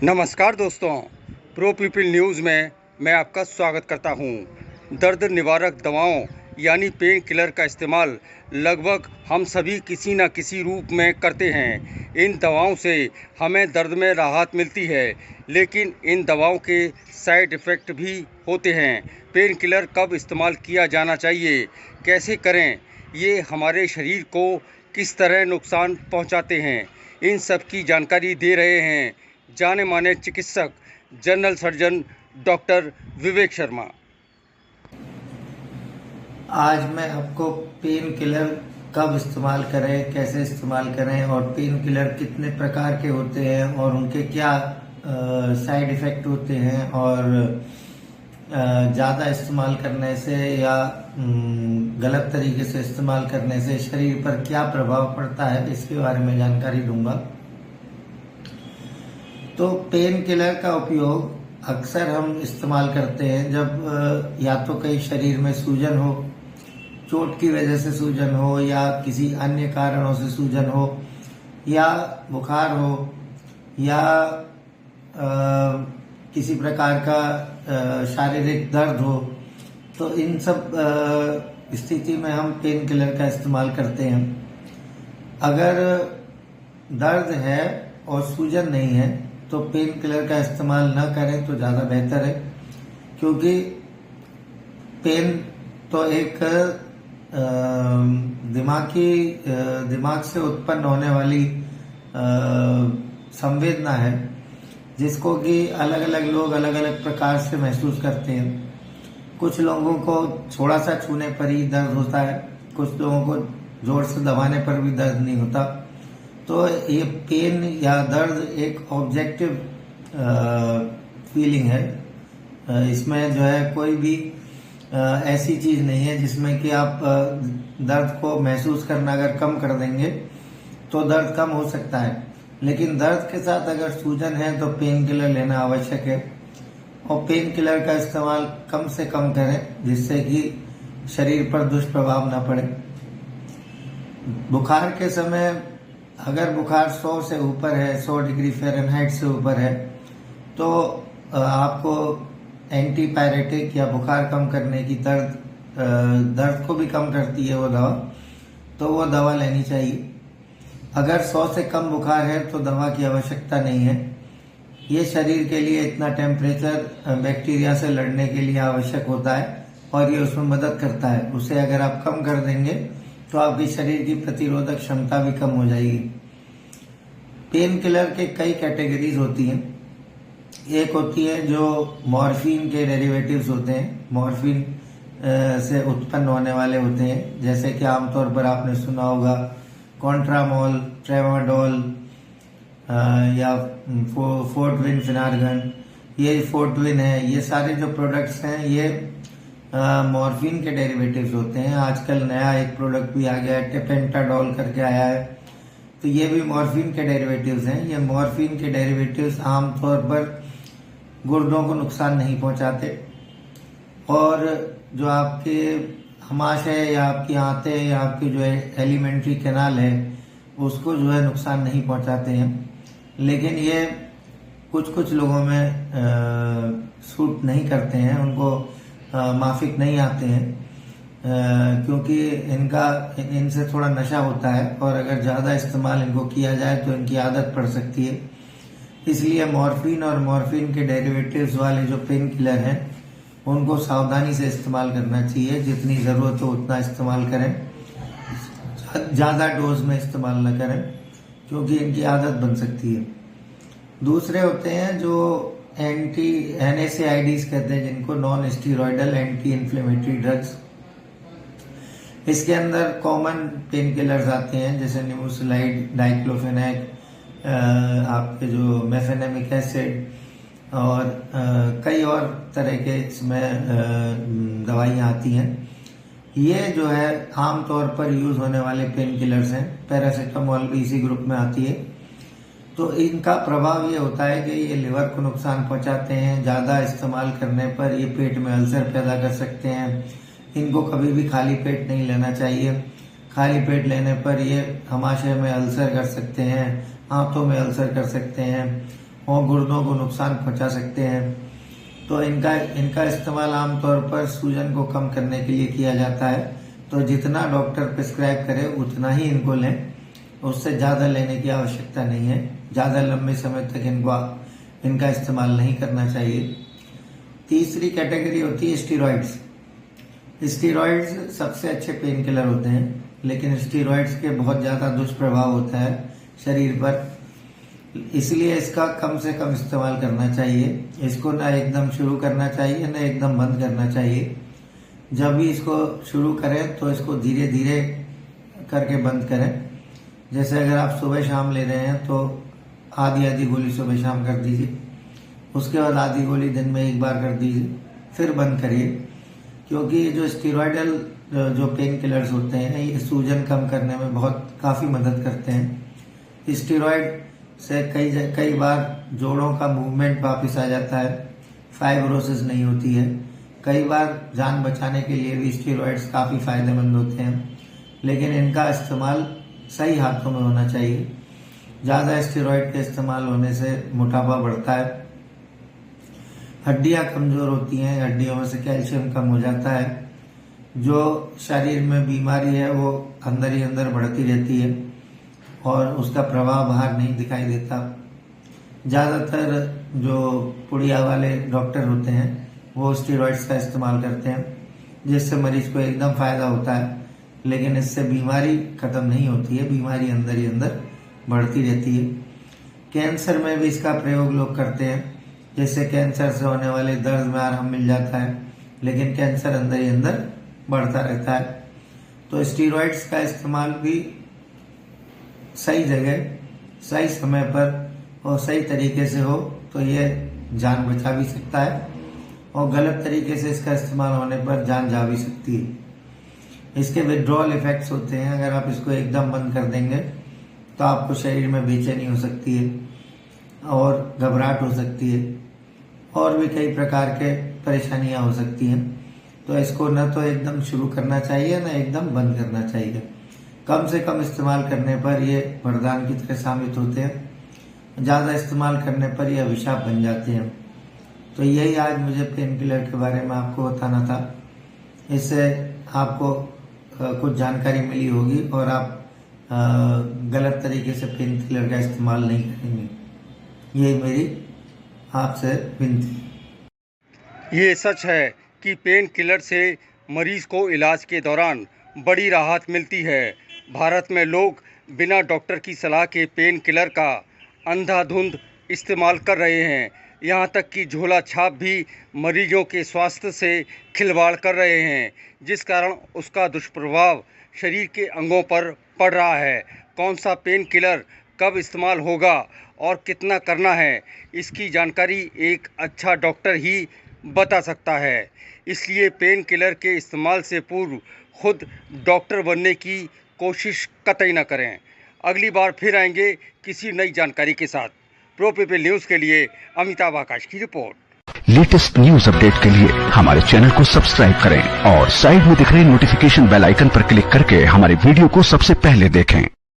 नमस्कार दोस्तों, pro people news में मैं आपका स्वागत करता हूं। दर्द निवारक दवाओं यानी पेन किलर का इस्तेमाल लगभग हम सभी किसी न किसी रूप में करते हैं। इन दवाओं से हमें दर्द में राहत मिलती है, लेकिन इन दवाओं के साइड इफ़ेक्ट भी होते हैं। पेन किलर कब इस्तेमाल किया जाना चाहिए, कैसे करें, ये हमारे शरीर को किस तरह नुकसान पहुंचाते हैं, इन सब की जानकारी दे रहे हैं जाने माने चिकित्सक general surgeon doctor Vivek Sharma. आज मैं आपको पेन किलर कब इस्तेमाल करें, कैसे इस्तेमाल करें और पेन किलर कितने प्रकार के होते हैं और उनके क्या साइड इफ़ेक्ट होते हैं और ज़्यादा इस्तेमाल करने से या गलत तरीके से इस्तेमाल करने से शरीर पर क्या प्रभाव पड़ता है, इसके बारे में जानकारी दूंगा। तो पेन किलर का उपयोग अक्सर हम इस्तेमाल करते हैं जब या तो कहीं शरीर में सूजन हो, चोट की वजह से सूजन हो या किसी अन्य कारणों से सूजन हो या बुखार हो या किसी प्रकार का शारीरिक दर्द हो, तो इन सब स्थिति में हम पेन किलर का इस्तेमाल करते हैं। अगर दर्द है और सूजन नहीं है तो पेन किलर का इस्तेमाल न करें तो ज़्यादा बेहतर है, क्योंकि पेन तो एक दिमाग से उत्पन्न होने वाली संवेदना है, जिसको कि अलग अलग लोग अलग अलग प्रकार से महसूस करते हैं। कुछ लोगों को थोड़ा सा छूने पर ही दर्द होता है, कुछ लोगों को जोर से दबाने पर भी दर्द नहीं होता। तो ये पेन या दर्द एक ऑब्जेक्टिव फीलिंग है। इसमें जो है कोई भी ऐसी चीज़ नहीं है जिसमें कि आप दर्द को महसूस करना अगर कम कर देंगे तो दर्द कम हो सकता है, लेकिन दर्द के साथ अगर सूजन है तो पेन किलर लेना आवश्यक है और पेन किलर का इस्तेमाल कम से कम करें, जिससे कि शरीर पर दुष्प्रभाव न पड़े। बुखार के समय अगर बुखार 100 से ऊपर है, 100 डिग्री फ़ारेनहाइट से ऊपर है, तो आपको एंटीपायरेटिक या बुखार कम करने की दर्द को भी कम करती है वो दवा, तो वो दवा लेनी चाहिए। अगर 100 से कम बुखार है तो दवा की आवश्यकता नहीं है। ये शरीर के लिए इतना टेम्परेचर बैक्टीरिया से लड़ने के लिए आवश्यक होता है और ये उसमें मदद करता है। उसे अगर आप कम कर देंगे तो आपके शरीर की प्रतिरोधक क्षमता भी कम हो जाएगी। पेन किलर के कई कैटेगरीज होती हैं। एक होती है जो मॉर्फिन के डेरिवेटिव्स होते हैं, मॉर्फिन से उत्पन्न होने वाले होते हैं, जैसे कि आमतौर पर आपने सुना होगा कॉन्ट्रामोल, ट्रेमाडोल या फोर्टविन, फिनार्गन, ये फोर्टविन है। ये सारे जो प्रोडक्ट्स हैं ये मॉर्फिन के डेरिवेटिव्स होते हैं। आजकल नया एक प्रोडक्ट भी आ गया है, टेपेंटाडोल करके आया है, तो ये भी मॉर्फिन के डेरिवेटिव्स हैं। ये मॉर्फिन के डेरिवेटिव्स आमतौर पर गुर्दों को नुकसान नहीं पहुंचाते और जो आपके आमाशय या आपकी आंतें या आपकी जो है एलिमेंट्री कैनाल है उसको जो है नुकसान नहीं पहुंचाते हैं। लेकिन ये कुछ लोगों में सूट नहीं करते हैं, उनको माफिक नहीं आते हैं, क्योंकि इनसे थोड़ा नशा होता है और अगर ज़्यादा इस्तेमाल इनको किया जाए तो इनकी आदत पड़ सकती है। इसलिए मॉर्फिन और मॉर्फिन के डेरिवेटिव्स वाले जो पेन किलर हैं उनको सावधानी से इस्तेमाल करना चाहिए। जितनी ज़रूरत हो उतना इस्तेमाल करें, ज़्यादा डोज में इस्तेमाल न करें, क्योंकि इनकी आदत बन सकती है। दूसरे होते हैं जो NSAIDs कहते हैं, जिनको non steroidal anti inflammatory drugs. इसके अंदर कॉमन पेन किलर्स आते हैं जैसे निमोसिलाइड, डाइक्लोफेनेक, आपके जो मेफेनेमिक एसिड और कई और तरह के इसमें दवाइयाँ आती हैं। ये जो है आमतौर पर यूज़ होने वाले पेन किलर्स हैं। पैरासीटामोल भी इसी ग्रुप में आती है। तो इनका प्रभाव ये होता है कि ये लिवर को नुकसान पहुंचाते हैं। ज़्यादा इस्तेमाल करने पर ये पेट में अल्सर पैदा कर सकते हैं। इनको कभी भी खाली पेट नहीं लेना चाहिए। खाली पेट लेने पर ये आमाशय में अल्सर कर सकते हैं, आंतों में अल्सर कर सकते हैं और गुर्दों को नुकसान पहुंचा सकते हैं। तो इनका इस्तेमाल आमतौर पर सूजन को कम करने के लिए किया जाता है। तो जितना डॉक्टर प्रिस्क्राइब करे उतना ही इनको लें, उससे ज़्यादा लेने की आवश्यकता नहीं है। ज़्यादा लंबे समय तक इनका इस्तेमाल नहीं करना चाहिए। तीसरी कैटेगरी होती है स्टीरॉइड्स। स्टीरॉइड्स सबसे अच्छे पेन किलर होते हैं, लेकिन स्टीरॉइड्स के बहुत ज़्यादा दुष्प्रभाव होता है शरीर पर, इसलिए इसका कम से कम इस्तेमाल करना चाहिए। इसको ना एकदम शुरू करना चाहिए ना एकदम बंद करना चाहिए। जब भी इसको शुरू करें तो इसको धीरे धीरे करके बंद करें। जैसे अगर आप सुबह शाम ले रहे हैं तो आधी गोली सुबह शाम कर दीजिए, उसके बाद आधी गोली दिन में एक बार कर दीजिए, फिर बंद करिए। क्योंकि जो स्टीरॉयडल जो पेन किलर्स होते हैं ये सूजन कम करने में काफ़ी मदद करते हैं। स्टीरॉयड से कई बार जोड़ों का मूवमेंट वापस आ जाता है, फाइब्रोसिस नहीं होती है। कई बार जान बचाने के लिए भी स्टीरॉयड्स काफ़ी फायदेमंद होते हैं, लेकिन इनका इस्तेमाल सही हाथों में होना चाहिए। ज़्यादा स्टीरॉयड के इस्तेमाल होने से मोटापा बढ़ता है, हड्डियां कमज़ोर होती हैं, हड्डियों में से कैल्शियम कम हो जाता है, जो शरीर में बीमारी है वो अंदर ही अंदर बढ़ती रहती है और उसका प्रभाव बाहर नहीं दिखाई देता। ज़्यादातर जो पुड़िया वाले डॉक्टर होते हैं वो स्टीरॉइड्स का इस्तेमाल करते हैं, जिससे मरीज को एकदम फ़ायदा होता है, लेकिन इससे बीमारी ख़त्म नहीं होती है, बीमारी अंदर ही अंदर बढ़ती रहती है। कैंसर में भी इसका प्रयोग लोग करते हैं, जिससे कैंसर से होने वाले दर्द में आराम मिल जाता है, लेकिन कैंसर अंदर ही अंदर बढ़ता रहता है। तो स्टीरॉइड्स का इस्तेमाल भी सही जगह, सही समय पर और सही तरीके से हो तो ये जान बचा भी सकता है, और गलत तरीके से इसका इस्तेमाल होने पर जान जा भी सकती है। इसके विड्रॉल इफेक्ट्स होते हैं। अगर आप इसको एकदम बंद कर देंगे तो आपको शरीर में बेचैनी हो सकती है और घबराहट हो सकती है, और भी कई प्रकार के परेशानियां हो सकती हैं। तो इसको न तो एकदम शुरू करना चाहिए न एकदम बंद करना चाहिए। कम से कम इस्तेमाल करने पर ये वरदान की तरह साबित होते हैं, ज़्यादा इस्तेमाल करने पर ये अभिशाप बन जाते हैं। तो यही आज मुझे पेन किलर के बारे में आपको बताना था। इससे आपको कुछ जानकारी मिली होगी और आप गलत तरीके से पेन किलर का इस्तेमाल नहीं करेंगे। यही मेरी आपसे विनती। ये सच है कि पेन किलर से मरीज को इलाज के दौरान बड़ी राहत मिलती है। भारत में लोग बिना डॉक्टर की सलाह के पेन किलर का अंधाधुंध इस्तेमाल कर रहे हैं। यहाँ तक कि झोला छाप भी मरीजों के स्वास्थ्य से खिलवाड़ कर रहे हैं, जिस कारण उसका दुष्प्रभाव शरीर के अंगों पर पड़ रहा है। कौन सा पेन किलर कब इस्तेमाल होगा और कितना करना है, इसकी जानकारी एक अच्छा डॉक्टर ही बता सकता है। इसलिए पेन किलर के इस्तेमाल से पूर्व खुद डॉक्टर बनने की कोशिश कतई न करें। अगली बार फिर आएंगे किसी नई जानकारी के साथ। प्रो पीपल न्यूज़ के लिए अमिताभ आकाश की रिपोर्ट। लेटेस्ट न्यूज अपडेट के लिए हमारे चैनल को सब्सक्राइब करें और साइड में दिख रहे नोटिफिकेशन बेल आइकन पर क्लिक करके हमारे वीडियो को सबसे पहले देखें।